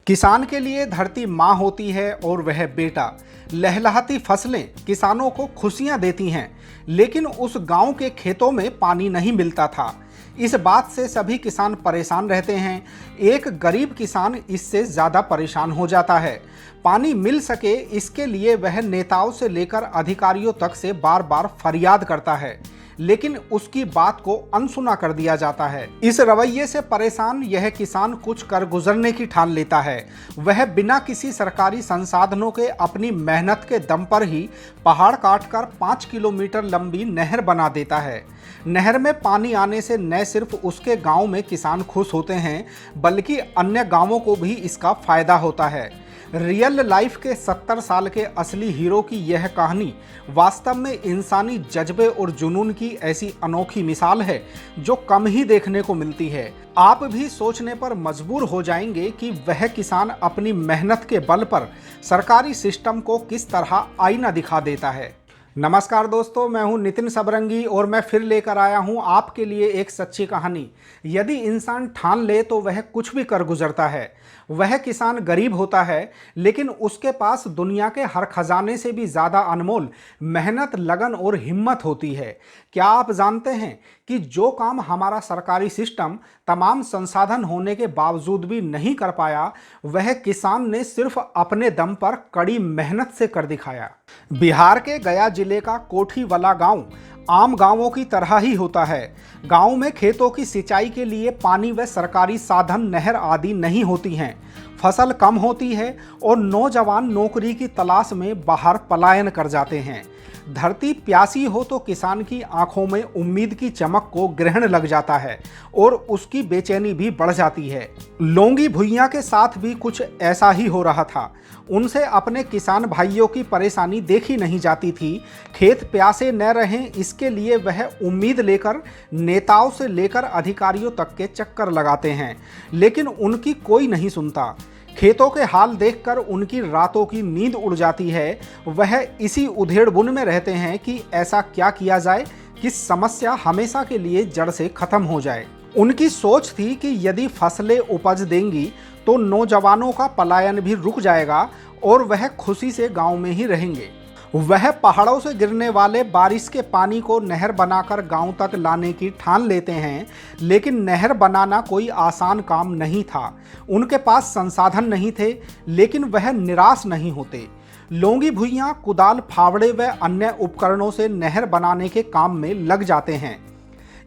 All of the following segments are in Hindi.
किसान के लिए धरती माँ होती है और वह बेटा। लहलहाती फसलें किसानों को खुशियां देती हैं, लेकिन उस गांव के खेतों में पानी नहीं मिलता था। इस बात से सभी किसान परेशान रहते हैं। एक गरीब किसान इससे ज़्यादा परेशान हो जाता है। पानी मिल सके इसके लिए वह नेताओं से लेकर अधिकारियों तक से बार बार फरियाद करता है, लेकिन उसकी बात को अनसुना कर दिया जाता है। इस रवैये से परेशान यह किसान कुछ कर गुजरने की ठान लेता है। वह बिना किसी सरकारी संसाधनों के अपनी मेहनत के दम पर ही पहाड़ काटकर 5 किलोमीटर लंबी नहर बना देता है। नहर में पानी आने से न सिर्फ उसके गांव में किसान खुश होते हैं, बल्कि अन्य गांवों को भी इसका फायदा होता है। रियल लाइफ के 70 साल के असली हीरो की यह कहानी वास्तव में इंसानी जज्बे और जुनून की ऐसी अनोखी मिसाल है जो कम ही देखने को मिलती है। आप भी सोचने पर मजबूर हो जाएंगे कि वह किसान अपनी मेहनत के बल पर सरकारी सिस्टम को किस तरह आईना दिखा देता है। नमस्कार दोस्तों, मैं हूं नितिन सबरंगी और मैं फिर लेकर आया हूं आपके लिए एक सच्ची कहानी। यदि इंसान ठान ले तो वह कुछ भी कर गुजरता है। वह किसान गरीब होता है, लेकिन उसके पास दुनिया के हर खजाने से भी ज़्यादा अनमोल मेहनत, लगन और हिम्मत होती है। क्या आप जानते हैं कि जो काम हमारा सरकारी सिस्टम तमाम संसाधन होने के बावजूद भी नहीं कर पाया, वह किसान ने सिर्फ अपने दम पर कड़ी मेहनत से कर दिखाया। बिहार के गया जिले का कोठीवाला गांव आम गांवों की तरह ही होता है। गांव में खेतों की सिंचाई के लिए पानी व सरकारी साधन, नहर आदि नहीं होती हैं। फसल कम होती है और नौजवान नौकरी की तलाश में बाहर पलायन कर जाते हैं। धरती प्यासी हो तो किसान की आंखों में उम्मीद की चमक को ग्रहण लग जाता है और उसकी बेचैनी भी बढ़ जाती है। लोंगी भुइयां के साथ भी कुछ ऐसा ही हो रहा था। उनसे अपने किसान भाइयों की परेशानी देखी नहीं जाती थी। खेत प्यासे न रहें इसके लिए वह उम्मीद लेकर नेताओं से लेकर अधिकारियों तक के चक्कर लगाते हैं, लेकिन उनकी कोई नहीं सुनता। खेतों के हाल देखकर उनकी रातों की नींद उड़ जाती है। वह इसी उधेड़-बुन में रहते हैं कि ऐसा क्या किया जाए कि समस्या हमेशा के लिए जड़ से खत्म हो जाए। उनकी सोच थी कि यदि फसलें उपज देंगी तो नौजवानों का पलायन भी रुक जाएगा और वह खुशी से गांव में ही रहेंगे। वह पहाड़ों से गिरने वाले बारिश के पानी को नहर बनाकर गांव तक लाने की ठान लेते हैं, लेकिन नहर बनाना कोई आसान काम नहीं था। उनके पास संसाधन नहीं थे, लेकिन वह निराश नहीं होते। लोंगी भुइयां, कुदाल, फावड़े व अन्य उपकरणों से नहर बनाने के काम में लग जाते हैं।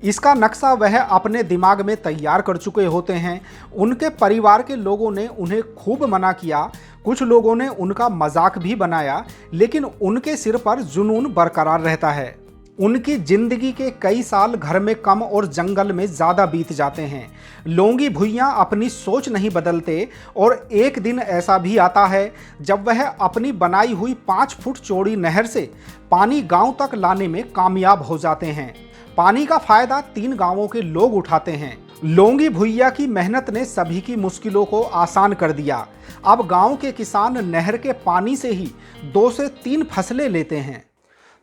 इसका नक्शा वह अपने दिमाग में तैयार कर चुके होते हैं। उनके परिवार के लोगों ने उन्हें खूब मना किया, कुछ लोगों ने उनका मजाक भी बनाया, लेकिन उनके सिर पर जुनून बरकरार रहता है। उनकी जिंदगी के कई साल घर में कम और जंगल में ज़्यादा बीत जाते हैं। लोंगी भुइयां अपनी सोच नहीं बदलते और एक दिन ऐसा भी आता है जब वह अपनी बनाई हुई 5 फुट चौड़ी नहर से पानी गांव तक लाने में कामयाब हो जाते हैं। पानी का फायदा 3 गांवों के लोग उठाते हैं। लोंगी भुइया की मेहनत ने सभी की मुश्किलों को आसान कर दिया। अब गांव के किसान नहर के पानी से ही 2 से 3 फसलें लेते हैं।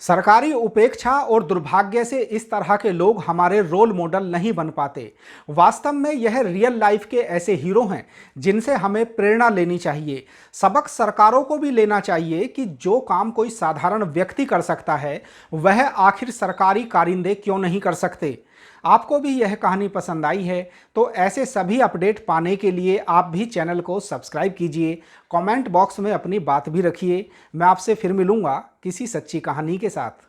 सरकारी उपेक्षा और दुर्भाग्य से इस तरह के लोग हमारे रोल मॉडल नहीं बन पाते। वास्तव में यह रियल लाइफ के ऐसे हीरो हैं जिनसे हमें प्रेरणा लेनी चाहिए। सबक सरकारों को भी लेना चाहिए कि जो काम कोई साधारण व्यक्ति कर सकता है, वह आखिर सरकारी कारिंदे क्यों नहीं कर सकते। आपको भी यह कहानी पसंद आई है तो ऐसे सभी अपडेट पाने के लिए आप भी चैनल को सब्सक्राइब कीजिए। कमेंट बॉक्स में अपनी बात भी रखिए। मैं आपसे फिर मिलूंगा किसी सच्ची कहानी के साथ।